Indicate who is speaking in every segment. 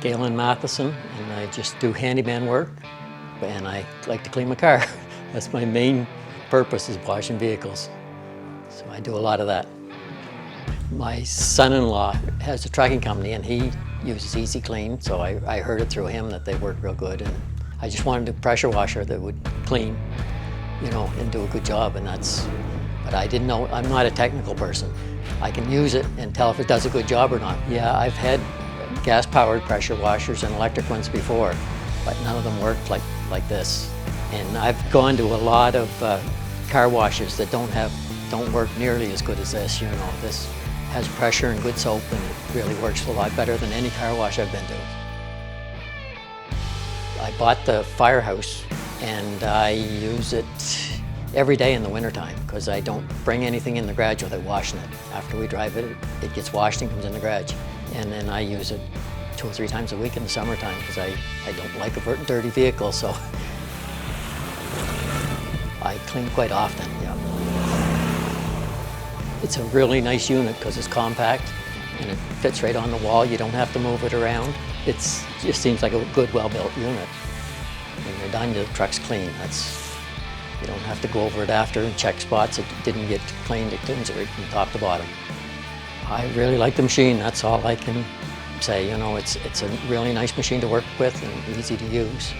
Speaker 1: Galen, Matheson, and I just do handyman work, and I like to clean my car. That's my main purpose, is washing vehicles. So I do a lot of that. My son-in-law has a trucking company and he uses Easy-Kleen, so I heard it through him that they work real good, and I just wanted a pressure washer that would clean, you know, and do a good job, and but I didn't know, I'm not a technical person. I can use it and tell if it does a good job or not. Yeah, I've had gas-powered pressure washers and electric ones before, but none of them worked like this. And I've gone to a lot of car washes that don't work nearly as good as this. You know, this has pressure and good soap, and it really works a lot better than any car wash I've been to. I bought the Firehouse and I use it every day in the wintertime because I don't bring anything in the garage without washing it. After we drive it, it gets washed and comes in the garage. And then I use it 2 or 3 times a week in the summertime because I don't like a dirty vehicle, so I clean quite often, yeah. It's a really nice unit because it's compact and it fits right on the wall. You don't have to move it around. It just seems like a good, well-built unit. When you're done, the truck's clean. You don't have to go over it after and check spots. It didn't get cleaned. It cleans it right from top to bottom. I really like the machine. That's all I can say. You know, it's a really nice machine to work with and easy to use.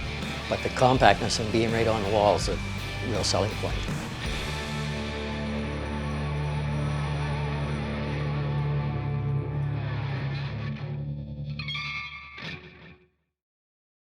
Speaker 1: But the compactness and being right on the wall is a real selling point.